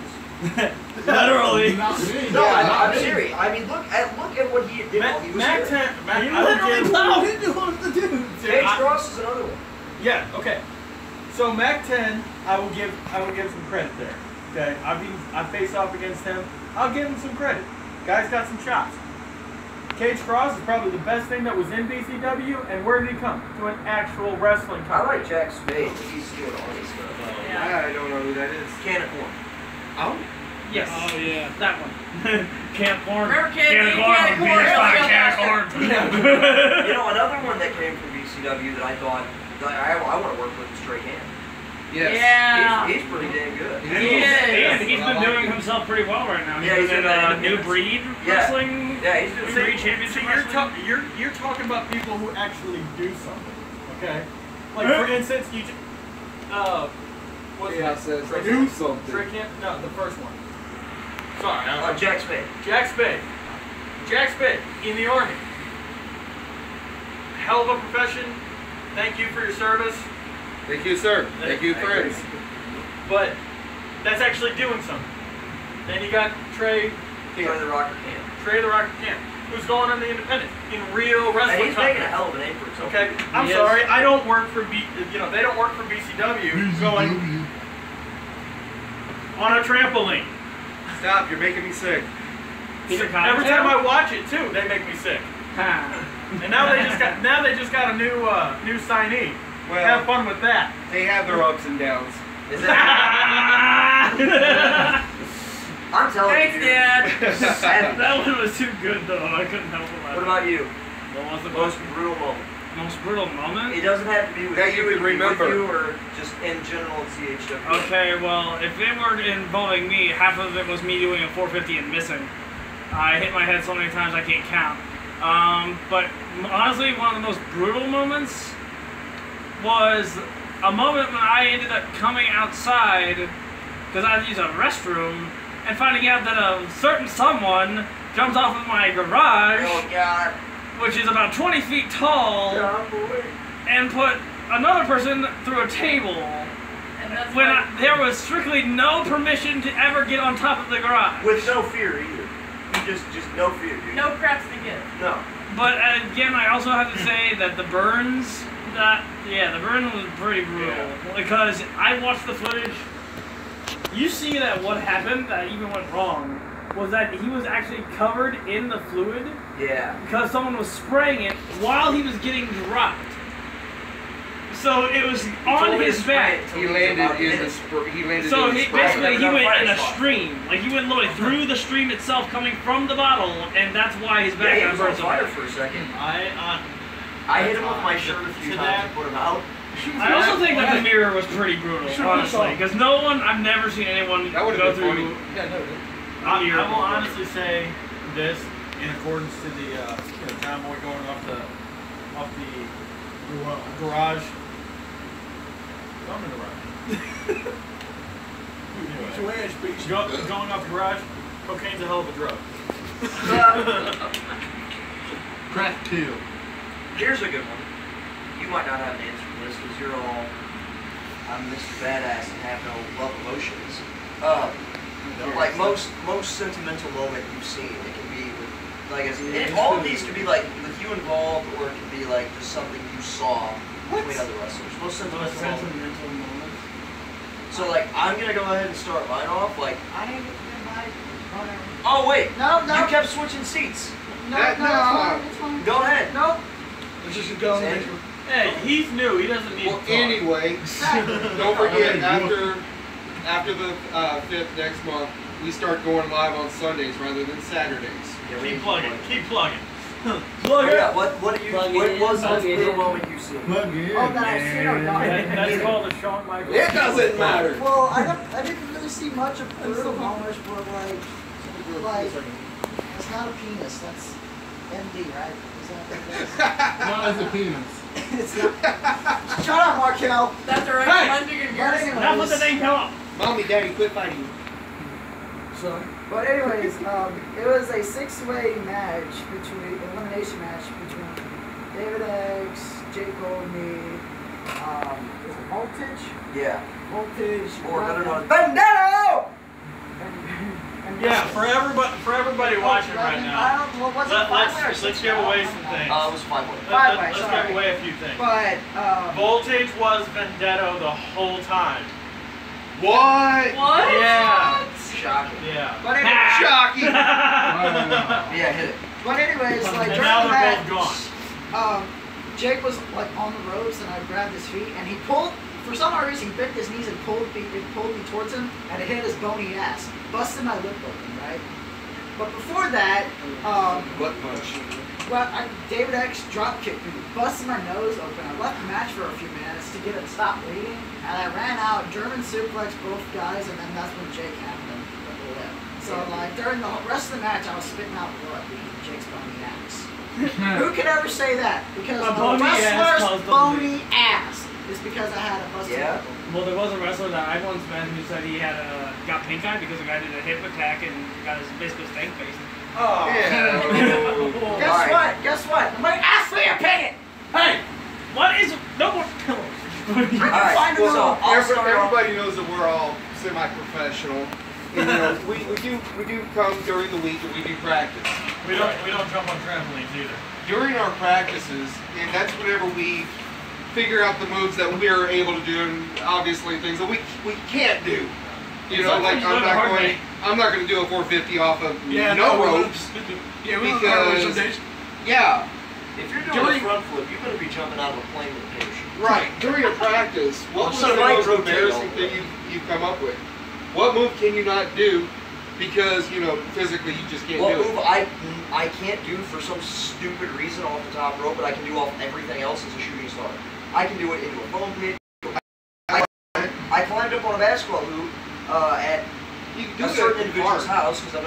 Literally. No, I'm serious. I mean, look at what he did while he was Mac here. 10, He literally plowed into one of the dudes. Cage Cross is another one. Yeah. Okay. So Mac 10, I will give some credit there. Okay. I face off against him. I'll give him some credit. Guy's got some chops. Cage Cross is probably the best thing that was in BCW, and where did he come? To an actual wrestling I company. like Jack Spade. He's doing all this stuff. Yeah. I don't know who that is. Can of corn. Oh. Yes. Oh yeah, that one. Camp Corn. Remember kids, Can of corn. You know, another one that came from BCW that I thought I want to work with is Trey Hand. Yes. Yeah. He's pretty damn good. And he's been doing himself pretty well right now. Yeah, He's in New Breed Wrestling. Yeah, he's doing New Breed Championship Wrestling. You're talking about people who actually do something. Okay. Like for instance, what's Yeah, says Trick do Hand? something. Trick Hand? No, the first one. Sorry. Jack Spade. Jack Spade. Jack Spade in the Army. Hell of a profession. Thank you for your service. Thank you, sir. Thank you, friends. But that's actually doing something. Then you got Trey Trey the Rocker Camp. Trey the Rocker Camp, who's going on the independent in real And wrestling he's making a company. hell of an name for himself. Okay, I'm sorry, I don't work for they don't work for BCW going on a trampoline. Stop, you're making me sick. Every time I watch it too, they make me sick. And now they just got a new signee. Well, have fun with that. They have their ups and downs. Is it? I'm telling Thanks, you. Dad. That one was too good though. I couldn't help it. What about you? What was the Most brutal moment. most brutal moment? It doesn't have to be with That you can remember. with you or just in general at CHW. Okay, well, if it were involving me, half of it was me doing a 450 and missing. I hit my head so many times I can't count. But honestly, one of the most brutal moments was a moment when I ended up coming outside because I had to use a restroom and finding out that a certain someone jumped off of my garage, Oh God. which is about 20 feet tall, Oh boy. and put another person through a table And that's when why- there was strictly no permission to ever get on top of the garage. With no fear either. Just no fear, dude. no craps to give. No. But again, I also have to say that the burns, the burn was pretty brutal. Because I watched the footage. You see that what happened that even went wrong was that he was actually covered in the fluid Yeah. because someone was spraying it while he was getting dropped. So it was on his back. He landed in the So basically he went in a stream. Like he went literally through the stream itself coming from the bottle, and that's why his back got burned. Fire for a second. I hit him with my shirt a few times to put him out. I also think that the mirror was pretty brutal, honestly, because I've never seen anyone go through. I will honestly say this in accordance to the John Boy going off the garage. Going off the garage, cocaine's a hell of a drug. Crack kill. Here's a good one. You might not have an answer for this because you're all, I'm Mr. Badass and have no love emotions. Like most sentimental moment you've seen, it can be with, like, all of these could be like with you involved, or it could be like just something you saw between other wrestlers. Most sentimental moments. So like, I'm gonna go ahead and start mine off. Like, I didn't get my. oh wait, no. You kept switching seats. No, it's fine. Go ahead. Nope. Let's just go. Hey, he's new. He doesn't need. Well, anyway, don't forget after the 5th next month, we start going live on Sundays rather than Saturdays. Yeah, keep plugging. Keep plugging. Plug it. Yeah. What was the brutal moment you seen? Plug in. Oh, that I seen or not. That's called the Shawn Michaels. It doesn't matter. Well, I didn't really see much of brutal moments, but like it's not a penis. That's MD, right? Is that what it is? What is a penis? It's not. Shut up, Markel. That's alright. I'm bigger than yours. Not let the name come up. Mommy, Daddy, quit fighting. So, but anyways, it was a 6-way match elimination match between David X, Jake Gold, me, was it Voltage? Yeah. Voltage. Or better known as Bandito! Yeah, for everybody watching right now, let's give away some things. It was 5 way. Let's give away a few things. But Voltage was Vendetto the whole time. What? What? Yeah. Shocking. Yeah. But anyway, Shocking. Yeah, hit it. But anyways, like And during now the they're match, both gone. Jake was like on the ropes, and I grabbed his feet, and he pulled. For some odd reason, he bent his knees and pulled me towards him, and it hit his bony ass, busted my lip open, right? But before that, Butt punch. well, David X drop kicked me, busted my nose open. I left the match for a few minutes to get it to stop bleeding, and I ran out, German suplex both guys, and then that's when Jake happened with the lip. So like during the rest of the match, I was spitting out blood because of Jake's bony ass. Who could ever say that? Because A a bony ass wrestler's caused the bony ass is because I had a busted Yeah. lip. Well, there was a wrestler that I once met who said he had got pink eye because a guy did a hip attack and got his basically stank face. Oh. Yeah. Guess what? Nobody asked for your opinion! Hey, what is no more pillows? Alright, so I'll start off. Everybody knows that we're all semi-professional. And, we do come during the week and we do practice. We don't jump on trampolines either. During our practices, and that's whenever we figure out the moves that we are able to do, and obviously things that we can't do. You know, like I'm not going to do a 450 off of no ropes. Yeah, because yeah. If you're doing a front flip, you better be jumping out of a plane with a parachute. Right. During a practice, what was the most embarrassing thing you've come up with? What move can you not do because, physically you just can't do it? What move I can't do for some stupid reason off the top rope, but I can do off everything else as a shooting star. I can do it into a foam pit. I climbed up on a basketball hoop at a certain individual's house, because I'm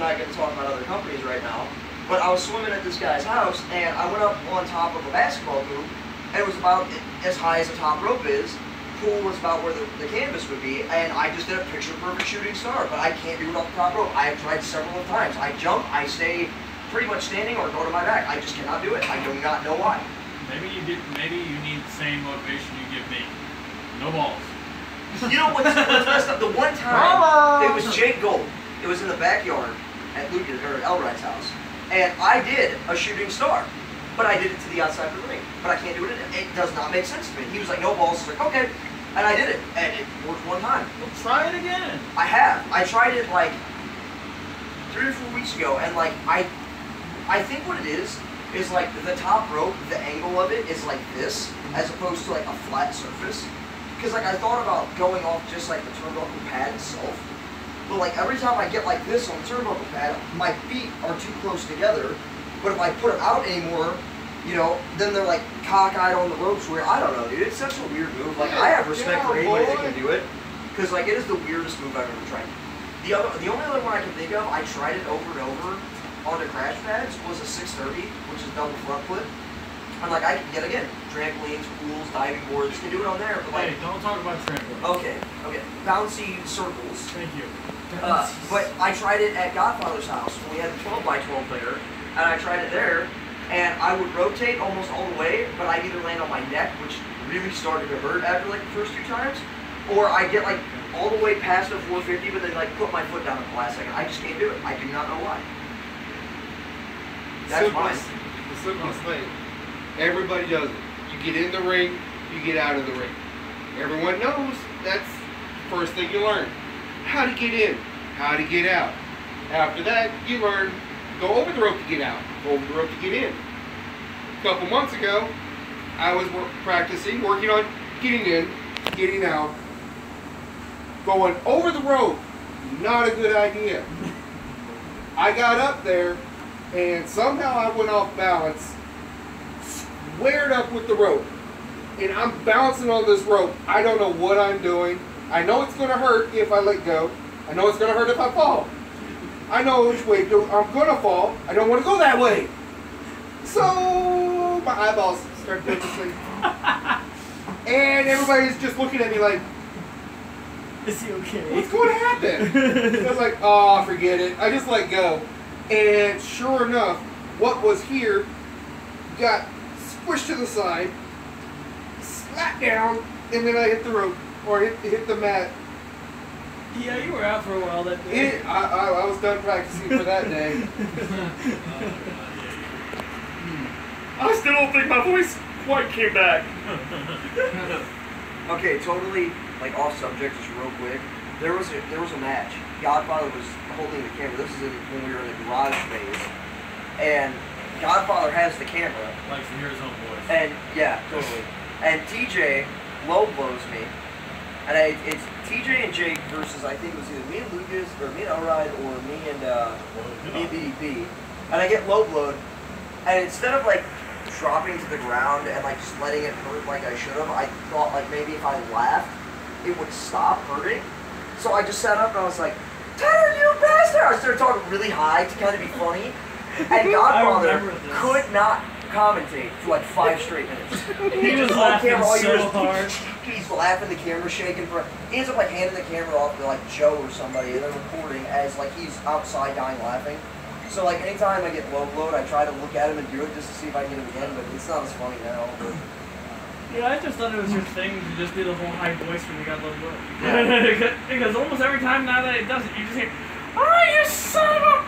not gonna talk about other companies right now. But I was swimming at this guy's house, and I went up on top of a basketball hoop, and it was about as high as the top rope is. Pool was about where the canvas would be, and I just did a picture-perfect shooting star, but I can't do it off the top rope. I have tried several times. I jump, I stay pretty much standing, or go to my back. I just cannot do it. I do not know why. Maybe you need the same motivation you give me. No balls. You know what's messed up? The one time, it was Jake Gold. It was in the backyard at Lucas or Elrod's house, and I did a shooting star, but I did it to the outside of the ring. But I can't do it. It does not make sense to me. He was like, "No balls." I was like, "Okay," and I did it, and it worked one time. Well, try it again. I have. I tried it like 3 or 4 weeks ago, and like I think what it is is like the top rope, the angle of it is like this, as opposed to like a flat surface. Because like I thought about going off just like the turnbuckle pad itself, but like every time I get like this on the turnbuckle pad, my feet are too close together. But if I put them out anymore, you know, then they're like cockeyed on the ropes where, I don't know, dude, it's such a weird move. Like, I have respect for anybody that can do it, because like it is the weirdest move I've ever tried. The only other one I can think of, I tried it over and over on the crash pads, was a 630, which is double front flip. And like I can get, again, trampolines, pools, diving boards, can do it on there, but like... Hey, don't talk about trampolines. Okay. Bouncy circles. Thank you. But I tried it at Godfather's house when we had a 12x12 there, and I tried it there, and I would rotate almost all the way, but I'd either land on my neck, which really started to hurt after like the first 2 times, or I'd get like all the way past the 450, but then like put my foot down at the last second. I just can't do it. I do not know why. That's mine. The simplest thing. Everybody does it. You get in the ring, you get out of the ring. Everyone knows that's the first thing you learn. How to get in, how to get out. After that, you learn go over the rope to get out, go over the rope to get in. A couple months ago, I was practicing, working on getting in, getting out. Going over the rope, not a good idea. I got up there, and somehow I went off balance, squared up with the rope, and I'm bouncing on this rope. I don't know what I'm doing. I know it's going to hurt if I let go. I know it's going to hurt if I fall. I know which way I'm going to fall. I don't want to go that way. So my eyeballs start doing this thing. And everybody's just looking at me like, is he okay? What's going to happen? I was like, oh, forget it. I just let go. And sure enough, what was here got squished to the side, slapped down, and then I hit the rope, or hit the mat. Yeah, you were out for a while that day. I was done practicing for that day. I still don't think my voice quite came back. Okay, totally like off subject, just real quick. There was a match. Godfather was holding the camera. This is when we were in the garage phase, and Godfather has the camera. Likes to hear his own voice. And yeah, totally. And TJ low blows me, and it's TJ and Jake versus, I think it was either me and Lucas or me and Elride or me and BDP. And I get low blowed, and instead of like dropping to the ground and like just letting it hurt like I should have, I thought like maybe if I laughed, it would stop hurting. So I just sat up and I was like, Tanner, you bastard! I started talking really high to kind of be funny. And Godfather could not commentate for like 5 straight minutes. He was laughing so hard. He's laughing, the camera's shaking. He ends up like handing the camera off to like Joe or somebody, and they're recording as like he's outside dying laughing. So like anytime I get low blowed, I try to look at him and do it just to see if I can get him again, but it's not as funny now. But. Yeah, I just thought it was your thing to just do the whole high voice when you got low blowed. Yeah. Because almost every time now that it does it, you just hear, "Oh, you son of a...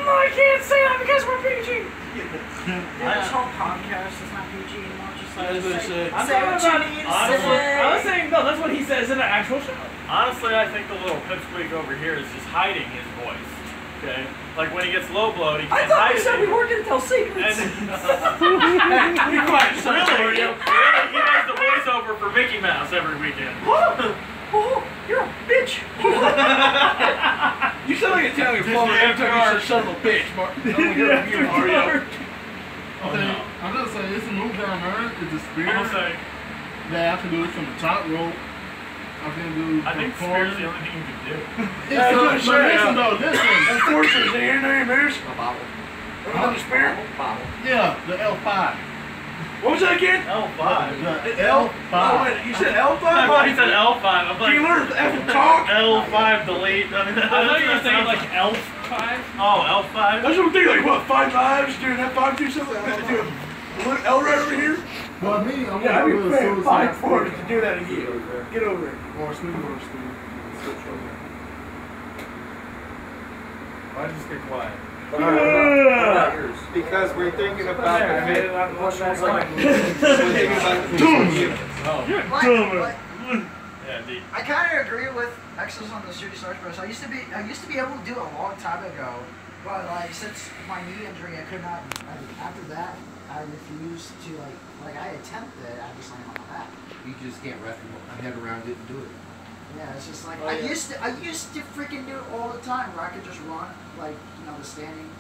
I can't say that because we're PG." This whole podcast is not PG anymore. Just like say what you need to say. I was saying, no, that's what he says in the actual show. Honestly, I think the little pipsqueak over here is just hiding his voice. Okay? Like when he gets low blowed, he can't hide it. I thought we said we weren't going to tell secrets. Be quiet, really? He does the voiceover for Mickey Mouse every weekend. Oh, you're a bitch. You sound like a Italian father every time you say son of a bitch, Martin. Okay, I'm gonna say it's a move down there. It's a spear. I'm gonna say that I can do it from the top rope. I think spear's the only thing you can do. Listen though, this one. Unfortunately, your name is A bottle. the spear? Bottle. Yeah, the L5. What was that again? L5. The L5. Oh, wait, you said L5? I thought he said L5. I'm like, Can you learn to effing talk? L5 delete. I mean, I thought you were saying like Elf 5. Oh, L5. That's what I'm thinking, like, what, 5 lives? Doing that 5 2 something? Look, L right over here? Well, me, I'm Yeah, I'd be gonna paying do 5 for it to do that again. Get over there. More speed. Why'd you just get quiet? Because we're thinking about the fit. We're thinking about the Yeah, indeed. I kind of agree with X's on the Shooting Stars, but I used to be able to do it a long time ago, But like since my knee injury, I could not. After that, I refused to like I attempted. I just landed on my back. You just can't wrap your head around it and do it. Yeah, it's just like I used to freaking do it all the time, where I could just run like the standing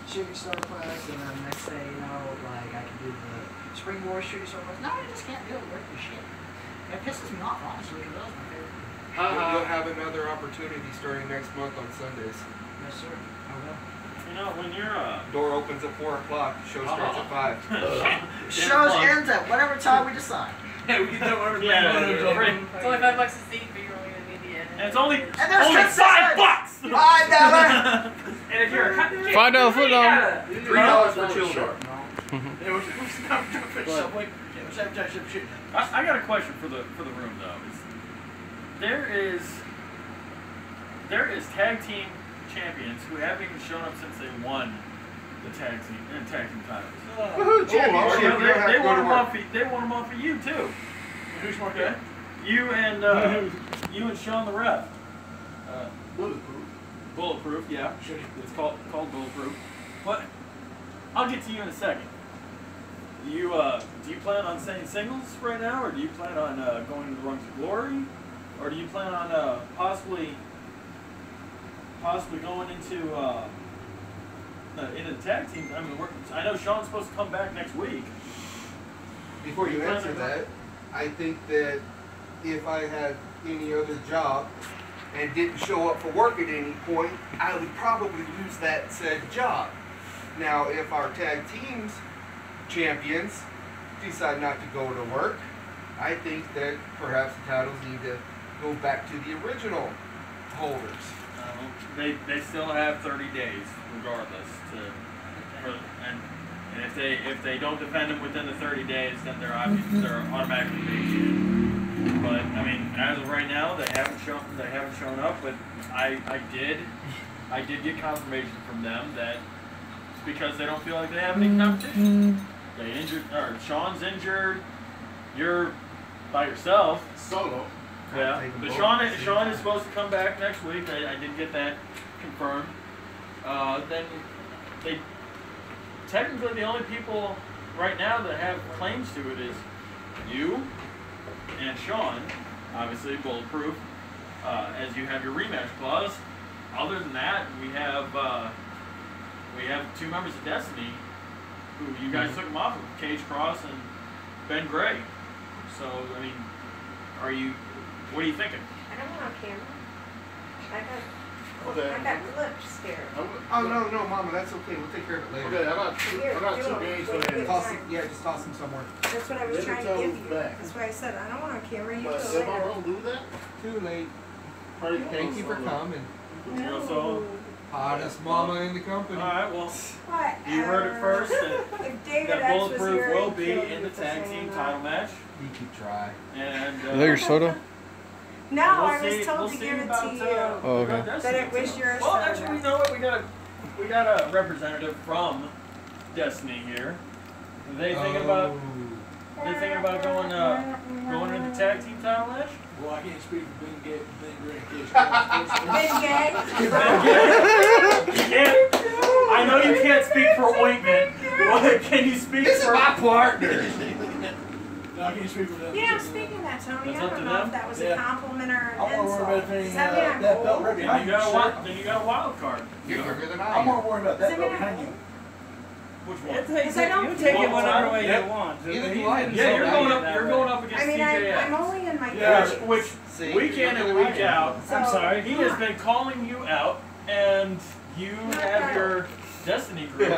shooting star press, and then next day like I can do the springboard shooting star press. No, I just can't do it worth the shit. It pisses me off honestly, because that was my favorite. You'll have another opportunity starting next month on Sundays. Yes, sir. I will. You know, when you're door opens at 4 o'clock. Show starts at 5. Shows ends at whatever time we decide. Yeah, we can do whatever. It's only $5 a seat, but you're only gonna be the end. And it's only there's $5. $5. And if you're $5 foot on. $3 for children. I got a question for the room though. There is tag team champions who haven't even shown up since they won the tag team titles. Woohoo! Championship! They won them off. They won them off of you too. Who's more good? You and Sean the ref. Bulletproof, yeah. It's called Bulletproof. But I'll get to you in a second. Do you plan on staying singles right now, or do you plan on going to the Rungs of Glory, or do you plan on possibly going into the tag team? I mean, I know Sean's supposed to come back next week. Before you answer that, I think that if I had any other job and didn't show up for work at any point, I would probably lose that said job. Now, if our tag teams champions decide not to go to work, I think that perhaps the titles need to go back to the original holders. They still have 30 days, regardless. And if they don't defend them within the 30 days, then they're automatically vacated. But I mean, as of right now, they haven't shown up. But I did get confirmation from them that it's because they don't feel like they have any competition. Sean's injured. You're by yourself. Solo. Yeah, but Sean is supposed to come back next week. I did get that confirmed. Then they technically the only people right now that have claims to it is you and Sean, obviously Bulletproof, as you have your rematch clause. Other than that, we have 2 members of Destiny who you guys took them off of, Cage Cross and Ben Gray. So I mean, what are you thinking? I don't want a camera. I got clipped scared. Oh no, Mama, that's okay. We'll take care of it later. Okay, I got 2 games for you. Just toss them somewhere. That's what I was trying to give you. That's why I said I don't want a camera. You do it Am I later. wrong to do that? Too late. Thank you for coming. So, Hottest mama in the company. alright, well, Whatever. you heard it first If David that X was Bulletproof here, will he'd be kill in you the for tag saying team that. title match. You keep trying. And Is that your soda? No, I was told to give it to you. Oh, okay. But it was yours. Well, actually, you know what? We got a representative from Destiny here. Are they thinking about going into the tag team title match? Well, I can't speak for Ben Gay. Ben Gay? I know you can't speak for Ointment. What can you speak This for? is my partner. No, I can't speak for them. Yeah, I'm speaking that, Tony. That's I up don't to know them? if that was Yeah. a compliment or an I want to insult. worry about if Does that mean I'm that belt old? right behind you. Then you got a wild card. You're younger than I I'm more am. worried about Does that that belt mean behind I'm you. old? Which one? Because I don't You take it whatever way you want. Either do I. Yeah, you're going up against I mean, TJX. I'm only in my Yeah. 30s. Which See, week in and week out, I'm sorry. he has been calling you out, and you have your Destiny group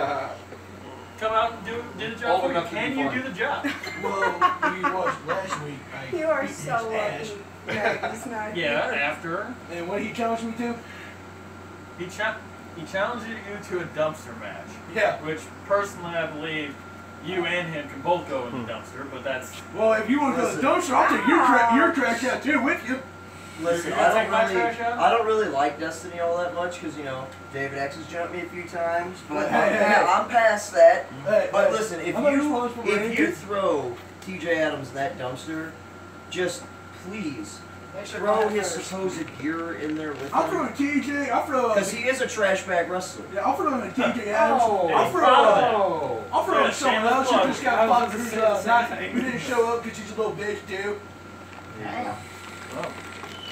come out and do the job Old for you. enough to Can be you fun. do the job? Well, you watched last week. I You are beat his so ass. lucky. Yeah, he's not Yeah, here. after And what did he challenge me to? he challenged you to a dumpster match, Yeah. which personally I believe you and him can both go in the dumpster, but that's... Well, if you want to go to the dumpster, I'll take your trash out too with you. Listen, You're gonna take my trash out? I don't really like Destiny all that much because, you know, David X has jumped me a few times, but Hey. I'm past that. Hey, But hey, listen, if I'm not responsible for you anything. throw TJ Adams in that dumpster, just please throw his supposed gear in there with I'll him? throw a TJ. I'll throw. Because he is a trash bag wrestler. Yeah, I'll throw in a TJ Adams. Oh, I'll throw in someone else who just got fucked who didn't show up because she's a little bitch too. Damn. Well.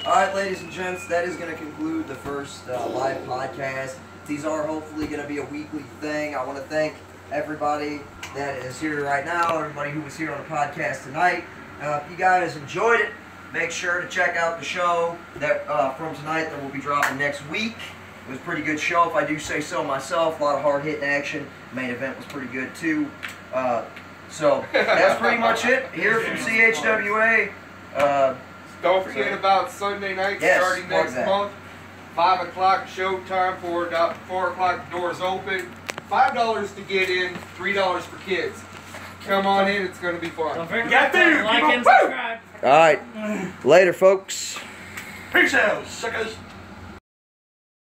Alright, ladies and gents, that is going to conclude the first live podcast. These are hopefully going to be a weekly thing. I want to thank everybody that is here right now, everybody who was here on the podcast tonight. If you guys enjoyed it, make sure to check out the show that from tonight that will be dropping next week. It was a pretty good show, if I do say so myself. A lot of hard-hitting action. Main event was pretty good, too. So, that's pretty much it here from CHWA. Don't forget about Sunday night starting next month. 5 o'clock showtime, 4 o'clock doors open. $5 to get in, $3 for kids. Come on in, it's going to be fun. Don't forget to like and subscribe. Alright, later folks. Peace out, suckers.